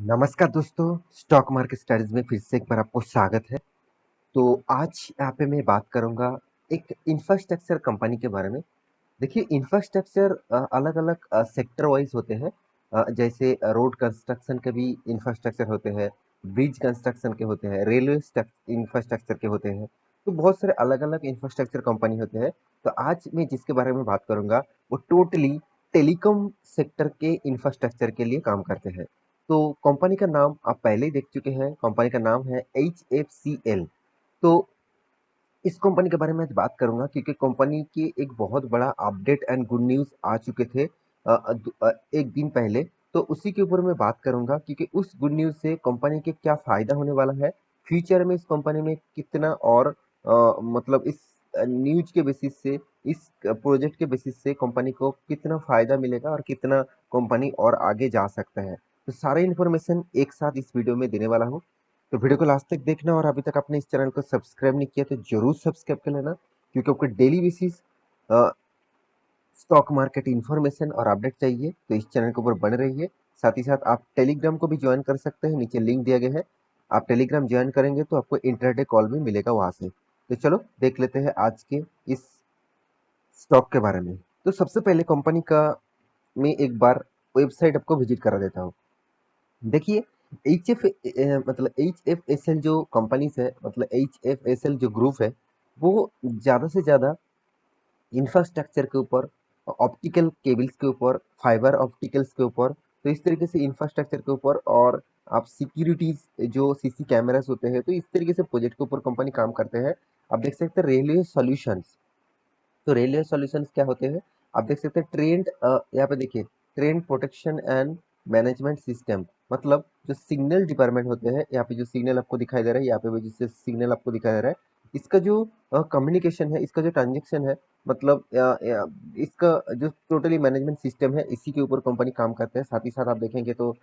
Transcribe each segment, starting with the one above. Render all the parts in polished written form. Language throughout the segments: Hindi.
नमस्कार दोस्तों, स्टॉक मार्केट स्टडीज में फिर से एक बार आपको स्वागत है। तो आज यहाँ पे मैं बात करूँगा एक इंफ्रास्ट्रक्चर कंपनी के बारे में। देखिए इंफ्रास्ट्रक्चर अलग-अलग सेक्टर वाइज़ होते हैं। जैसे रोड कंस्ट्रक्शन के भी इंफ्रास्ट्रक्चर होते हैं, ब्रिज कंस्ट्रक्शन के होते हैं, रेलवे इंफ्रास्ट्रक्चर के होते हैं। तो बहुत सारे अलग-अलग इंफ्रास्ट्रक्चर कंपनी होते हैं। तो आज मैं जिसके बारे में बात करूँगा वो टोटली टेलीकॉम सेक्टर के इंफ्रास्ट्रक्चर के लिए काम करते हैं। तो कंपनी का नाम आप पहले ही देख चुके हैं, कंपनी का नाम है HFCL। तो इस कंपनी के बारे में आज बात करूंगा क्योंकि कंपनी के एक बहुत बड़ा अपडेट एंड गुड न्यूज़ आ चुके थे एक दिन पहले। तो उसी के ऊपर मैं बात करूंगा क्योंकि उस गुड न्यूज़ से कंपनी के क्या फ़ायदा होने वाला है, फ्यूचर में इस कंपनी में कितना और मतलब इस न्यूज़ के बेसिस से, इस प्रोजेक्ट के बेसिस से कंपनी को कितना फ़ायदा मिलेगा और कितना कंपनी और आगे जा सकता है। तो सारे इन्फॉर्मेशन एक साथ इस वीडियो में देने वाला हूँ। तो वीडियो को लास्ट तक देखना और अभी तक आपने इस चैनल को सब्सक्राइब नहीं किया तो जरूर सब्सक्राइब कर लेना क्योंकि आपको daily basis stock market information और अपडेट चाहिए तो इस चैनल के ऊपर बने रहिए। साथ ही साथ आप टेलीग्राम को भी ज्वाइन कर सकते हैं, नीचे लिंक दिया गया है। आप टेलीग्राम ज्वाइन करेंगे तो आपको इंटरडे कॉल भी मिलेगा वहां से। तो चलो देख लेते हैं आज के इस स्टॉक के बारे में। तो सबसे पहले कंपनी का मैं एक बार वेबसाइट आपको विजिट करा देता हूँ। देखिए HFSL जो कंपनीज है, मतलब HFSL जो ग्रुप है, वो ज़्यादा से ज़्यादा इंफ्रास्ट्रक्चर के ऊपर, ऑप्टिकल केबल्स के ऊपर, फाइबर ऑप्टिकल्स के ऊपर, तो इस तरीके से इंफ्रास्ट्रक्चर के ऊपर और आप सिक्योरिटीज जो सीसी कैमरास होते हैं, तो इस तरीके से प्रोजेक्ट के ऊपर कंपनी काम करते हैं। आप देख सकते हैं रेलवे सॉल्यूशंस। तो रेलवे सॉल्यूशंस क्या होते हैं, आप देख सकते हैं ट्रेंड, यहाँ पे देखिए train protection and management system, मतलब जो सिग्नल डिपार्टमेंट होते हैं, यहाँ पे जो सिग्नल आपको दिखाई दे रहा है, यहाँ पे भी जिससे सिग्नल आपको दिखाई दे रहा है, इसका जो कम्युनिकेशन है, इसका जो ट्रांजेक्शन है, मतलब इसका जो टोटली मैनेजमेंट सिस्टम है, इसी के ऊपर कंपनी काम करते हैं। साथ ही साथ आप देखेंगे तो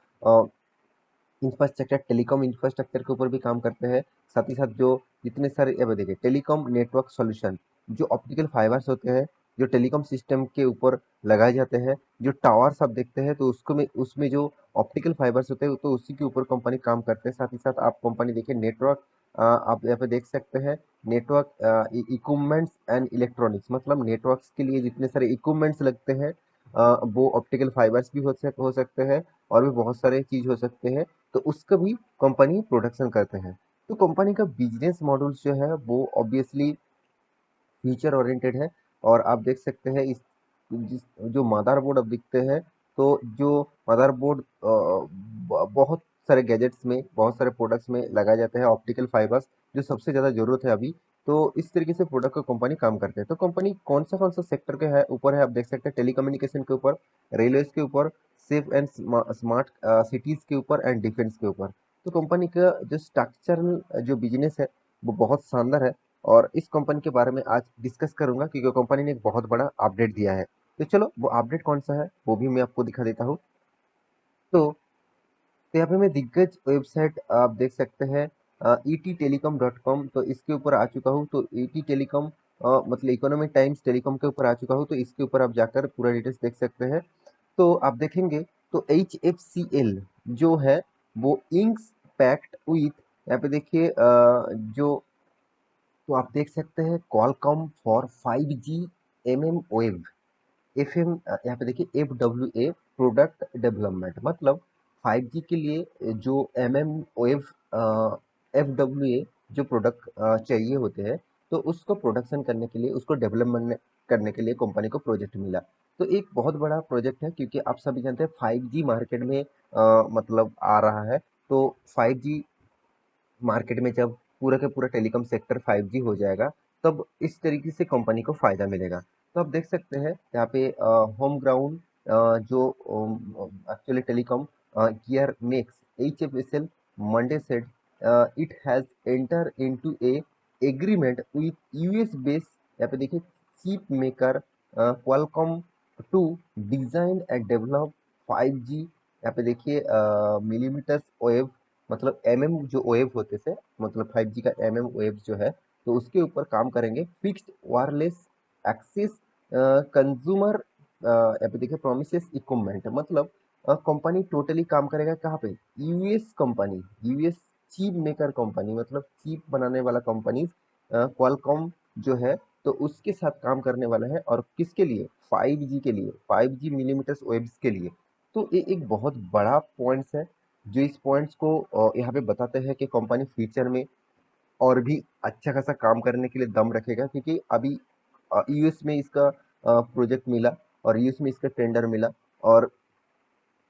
इंफ्रास्ट्रक्चर, टेलीकॉम इंफ्रास्ट्रक्चर के ऊपर भी काम करते हैं। साथ ही साथ जो जितने सारे, अब देखिए टेलीकॉम नेटवर्क सॉल्यूशन, जो ऑप्टिकल फाइबर्स होते हैं, जो टेलीकॉम सिस्टम के ऊपर लगाए जाते हैं, जो टावर्स आप देखते हैं तो उसको में उसमें जो ऑप्टिकल फाइबर्स होते हैं तो उसी के ऊपर कंपनी काम करते हैं। साथ ही साथ आप कंपनी देखिए नेटवर्क, आप यहाँ पे देख सकते हैं नेटवर्क इक्विपमेंट्स एंड इलेक्ट्रॉनिक्स, मतलब नेटवर्क्स के लिए जितने सारे इक्विपमेंट्स लगते हैं, वो ऑप्टिकल फाइबर्स भी हो सकते हैं और भी बहुत सारे चीज हो सकते हैं। तो उसका भी कंपनी प्रोडक्शन करते हैं। तो कंपनी का बिजनेस मॉडल जो है वो ऑब्वियसली फ्यूचर ओरिएंटेड है। और आप देख सकते हैं इस जिस जो मदरबोर्ड अब दिखते हैं, तो जो मदरबोर्ड बहुत सारे गैजेट्स में, बहुत सारे प्रोडक्ट्स में लगाए जाते हैं ऑप्टिकल फाइबर्स, जो सबसे ज़्यादा ज़रूरत है अभी। तो इस तरीके से प्रोडक्ट को कंपनी काम करते हैं। तो कंपनी कौन सा सेक्टर के है ऊपर है, आप देख सकते हैं टेलीकम्युनिकेशन के ऊपर, रेलवे के ऊपर, सेफ एंड स्मार्ट सिटीज़ के ऊपर एंड डिफेंस के ऊपर। तो कंपनी का जो स्ट्रक्चरल जो बिजनेस है वो बहुत शानदार है और इस कंपनी के बारे में आज डिस्कस करूंगा क्योंकि कंपनी ने एक बहुत बड़ा अपडेट दिया है। तो चलो वो अपडेट कौन सा है वो भी मैं आपको दिखा देता हूँ। तो यहाँ पे मैं दिग्गज वेबसाइट आप देख सकते हैं ETtelecom.com, तो इसके ऊपर आ चुका हूँ। तो ET टेलीकॉम मतलब इकोनॉमिक टाइम्स टेलीकॉम के ऊपर आ चुका हूँ, तो इसके ऊपर आप जाकर पूरा डिटेल्स देख सकते हैं। तो आप देखेंगे तो HFCL जो है वो इंक्स पैक्ट विथ, यहाँ पे देखिए जो, तो आप देख सकते हैं Qualcomm for 5G MM wave FM, यहाँ पे देखिए FWA प्रोडक्ट डेवलपमेंट, मतलब 5G के लिए जो MM वेव FWA जो प्रोडक्ट चाहिए होते हैं, तो उसको प्रोडक्शन करने के लिए, उसको डेवलपमेंट करने के लिए कंपनी को प्रोजेक्ट मिला। तो एक बहुत बड़ा प्रोजेक्ट है क्योंकि आप सभी जानते हैं 5G मार्केट में मतलब आ रहा है। तो 5G मार्केट में जब पूरा का पूरा टेलीकॉम सेक्टर 5G हो जाएगा, तब इस तरीके से कंपनी को फायदा मिलेगा। तो आप देख सकते हैं यहाँ पे होम ग्राउंड जो actually telecom gear makes HFSL Monday said it has enter into a agreement with US base, यहाँ पे देखिए chip maker Qualcomm to design and develop 5G, यहाँ पे देखिए मिलीमीटर वेव, मतलब जो वेव होते थे, मतलब 5G का वेव जो है, तो उसके ऊपर काम करेंगे। फिक्स्ड वायरलेस एक्सेस कंज्यूमर, यहाँ पे देखिए प्रोमिसेस इक्विपमेंट, मतलब कंपनी टोटली काम करेगा कहाँ पे, US company, US chip maker company, मतलब चिप बनाने वाला कंपनी क्वालकॉम जो है, तो उसके साथ काम करने वाला है। और किसके लिए, 5G के लिए, 5G मिलीमीटर्स वेव्स के लिए। तो ये एक बहुत बड़ा पॉइंट्स है, जो इस पॉइंट्स को यहाँ पे बताते हैं कि कंपनी फ्यूचर में और भी अच्छा खासा काम करने के लिए दम रखेगा, क्योंकि अभी यूएस में इसका प्रोजेक्ट मिला, और यूएस में इसका टेंडर मिला, और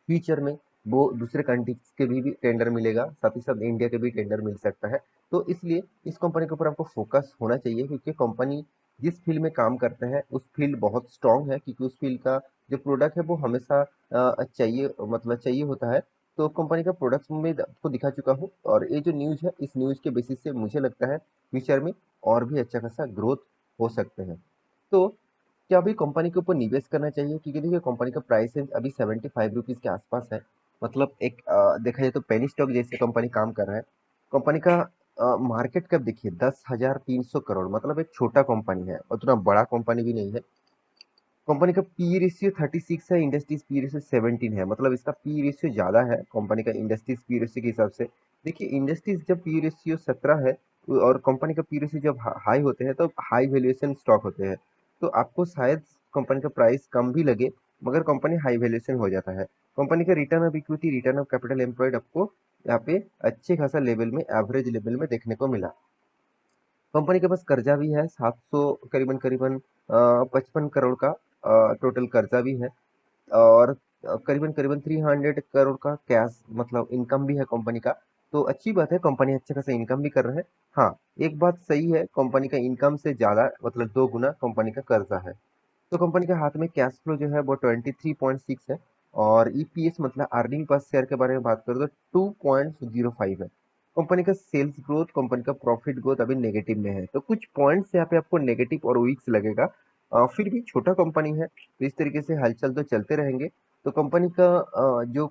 फ्यूचर में वो दूसरे कंट्रीज के भी टेंडर मिलेगा, साथ ही साथ इंडिया के भी टेंडर मिल सकता है। तो इसलिए इस कंपनी के ऊपर आपको फोकस होना चाहिए, क्योंकि कंपनी जिस फील्ड में काम करते हैं उस फील्ड बहुत स्ट्रांग है, क्योंकि उस फील्ड का जो प्रोडक्ट है वो हमेशा चाहिए, मतलब चाहिए होता है। तो कंपनी का प्रोडक्ट्स में आपको दिखा चुका हूँ, और ये जो न्यूज़ है इस न्यूज़ के बेसिस से मुझे लगता है फ्यूचर में और भी अच्छा खासा ग्रोथ हो सकते हैं। तो क्या अभी कंपनी के ऊपर निवेश करना चाहिए, क्योंकि देखिए कंपनी का प्राइस रेंज अभी 75 रुपीज़ के आसपास है। मतलब एक देखा जाए तो पेनी स्टॉक जैसे कंपनी काम कर रहा है। कंपनी का मार्केट कैप देखिए 10,300 करोड़, मतलब एक छोटा कंपनी है, उतना बड़ा कंपनी भी नहीं है। कंपनी का पी रेशियो 36 है, इंडस्ट्रीज पी रेशियो 17 है, मतलब इसका पी रेशियो ज़्यादा है कंपनी का इंडस्ट्रीज पी रेशियो के हिसाब से। देखिए इंडस्ट्रीज जब पी रेशियो 17 है, और कंपनी का पी रेशियो जब हाई होते हैं तो हाई वैल्यूएशन स्टॉक होते हैं। तो आपको शायद कंपनी का प्राइस कम भी लगे, मगर कंपनी हाई वैल्यूएशन हो जाता है। कंपनी का return of equity, return of capital employed आपको यहाँ पे अच्छे खासा लेवल में, एवरेज लेवल में देखने को मिला। कंपनी के पास कर्जा भी है 700, करीबन करीबन 55 करोड़ का टोटल कर्जा भी है, और करीबन करीबन 300 करोड़ का कैश, मतलब इनकम भी है कंपनी का। तो अच्छी बात है, कंपनी अच्छे खासा इनकम भी कर रहा है। हाँ, एक बात सही है, कंपनी का इनकम से ज़्यादा, मतलब 2 गुना कंपनी का कर्जा है। तो कंपनी के हाथ में कैश फ्लो जो है वो 23.6 है, और ईपीएस मतलब अर्निंग पर शेयर के बारे में बात करें तो 2.05 है। कंपनी का सेल्स ग्रोथ, कंपनी का प्रॉफिट ग्रोथ अभी नेगेटिव में है, तो कुछ पॉइंट्स यहाँ पे आपको नेगेटिव और वीक्स लगेगा। फिर भी छोटा कंपनी है, तो इस तरीके से हलचल तो चलते रहेंगे। तो कंपनी का जो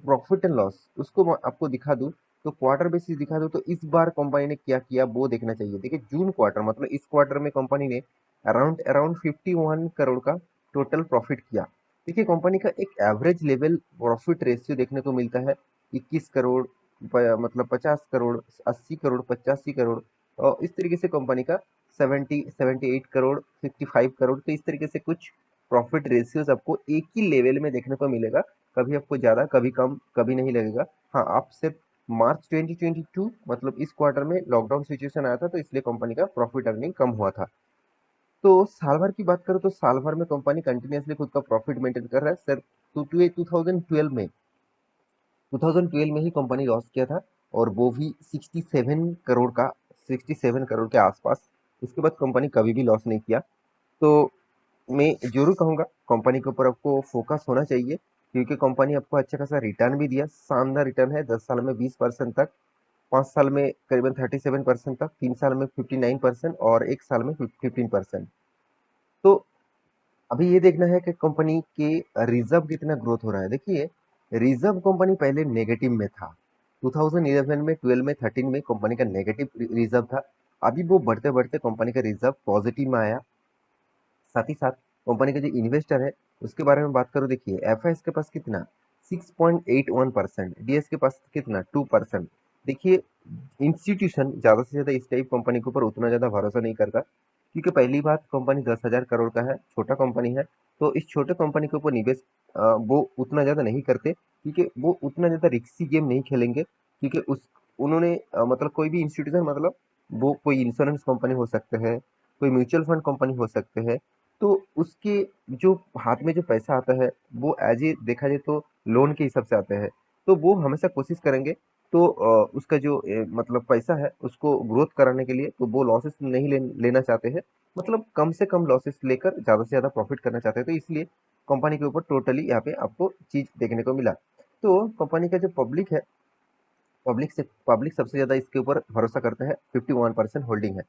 प्रॉफिट एंड लॉस उसको मैं आपको दिखा दूं, तो क्वार्टर बेसिस दिखा दूं, तो इस बार कंपनी ने क्या किया वो देखना चाहिए। देखिए जून क्वार्टर, मतलब इस क्वार्टर में कंपनी ने अराउंड अराउंड 51 करोड़ का टोटल प्रॉफिट किया। देखिए कंपनी का एक एवरेज लेवल प्रॉफिट रेशियो देखने को मिलता है 21 करोड़, मतलब 50 करोड़, 80 करोड़, 85 करोड़, और इस तरीके से कंपनी का 78 करोड़, 55 करोड़, तो इस तरीके से कुछ प्रॉफिट रेशियोज आपको एक ही लेवल में देखने को मिलेगा। कभी आपको ज़्यादा, कभी कम, कभी नहीं लगेगा। हाँ, आप सिर्फ मार्च 2022, मतलब इस क्वार्टर में लॉकडाउन सिचुएशन आया था, तो इसलिए कंपनी का प्रॉफिट अर्निंग कम हुआ था। तो साल भर की बात करो तो साल भर में कंपनी कंटिन्यूअसली खुद का प्रॉफिट मेंटेन कर रहा है सर। 2012 में ही कंपनी लॉस किया था, और वो भी 67 करोड़ का, 67 करोड़ के आसपास। उसके बाद कंपनी कभी भी लॉस नहीं किया। तो मैं जरूर कहूँगा कंपनी के ऊपर आपको फोकस होना चाहिए, क्योंकि कंपनी आपको अच्छा खासा रिटर्न भी दिया, शानदार रिटर्न है, 10 साल में 20% तक, 5 साल में करीबन 37% तक, 3 साल में 59%, और 1 साल में 15%। तो अभी ये देखना है कि कंपनी के रिजर्व कितना ग्रोथ हो रहा है। देखिए रिजर्व कंपनी पहले नेगेटिव में था, 2011 में, 12 में, 13 में कंपनी का नेगेटिव रिजर्व था। अभी वो बढ़ते बढ़ते कंपनी का रिजर्व पॉजिटिव में आया। साथ ही साथ कंपनी के जो इन्वेस्टर है उसके बारे में बात करूँ, देखिए एफआईएस के पास कितना, 6.81%, डीएस के पास कितना, 2%। देखिए इंस्टीट्यूशन ज़्यादा से ज़्यादा इस टाइप कंपनी के ऊपर उतना ज़्यादा भरोसा नहीं करता, क्योंकि पहली बात कंपनी 10,000 करोड़ का है, छोटा कंपनी है। तो इस छोटे कंपनी के ऊपर निवेश वो उतना ज़्यादा नहीं करते, क्योंकि वो उतना ज़्यादा रिक्सी गेम नहीं खेलेंगे, क्योंकि उस उन्होंने मतलब कोई भी इंस्टीट्यूशन, मतलब वो कोई इंश्योरेंस कंपनी हो सकते हैं, कोई म्यूचुअल फंड कंपनी हो सकते हैं। तो उसके जो हाथ में जो पैसा आता है वो एज ए देखा जाए तो लोन के हिसाब से आता है। तो वो हमेशा कोशिश करेंगे, तो उसका जो मतलब पैसा है उसको ग्रोथ कराने के लिए, तो वो लॉसेस नहीं लेना चाहते हैं, मतलब कम से कम लॉसेस लेकर ज़्यादा से ज़्यादा प्रॉफिट करना चाहते हैं। तो इसलिए कंपनी के ऊपर टोटली यहाँ पे आपको चीज़ देखने को मिला। तो कंपनी का जो पब्लिक है, पब्लिक सबसे ज़्यादा इसके ऊपर भरोसा करता है, 51% होल्डिंग है।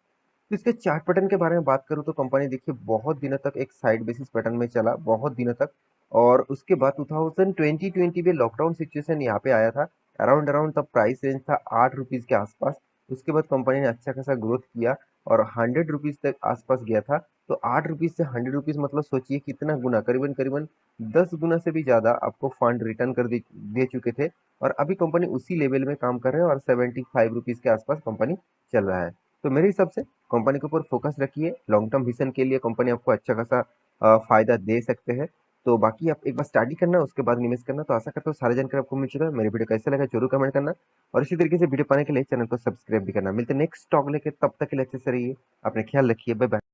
तो इसके चार्ट पैटर्न के बारे में बात करूँ तो कंपनी देखिए बहुत दिनों तक एक साइड बेसिस पैटर्न में चला, बहुत दिनों तक। और उसके बाद 2020 में लॉकडाउन सिचुएशन यहाँ पे आया था, अराउंड अराउंड तब प्राइस रेंज था 8 रुपीज़ के आसपास। उसके बाद कंपनी ने अच्छा खासा ग्रोथ किया, और 100 रुपीज़ तक आसपास गया था। तो 8 रुपीज़ से 100 रुपीज़ मतलब सोचिए कितना गुना, करीबन करीबन 10 गुना से भी ज़्यादा आपको फंड रिटर्न कर दे चुके थे। और अभी कंपनी उसी लेवल में काम कर रहे हैं और 75 रुपीज़ के आसपास कंपनी चल रहा है। तो मेरे हिसाब से कंपनी के ऊपर फोकस रखिए, लॉन्ग टर्म विजन के लिए कंपनी आपको अच्छा खासा फायदा दे सकते हैं। तो बाकी आप एक बार स्टडी करना, उसके बाद निवेश करना। तो आशा करता हूँ सारी जानकारी आपको मिल चुका है। मेरी वीडियो कैसा लगा जरूर कमेंट करना, और इसी तरीके से वीडियो पाने के लिए चैनल को सब्सक्राइब भी करना। मिलते हैं नेक्स्ट टॉक लेके, तब तक के लिए अच्छे से रहिए, अपने ख्याल रखिए, बाय बाय।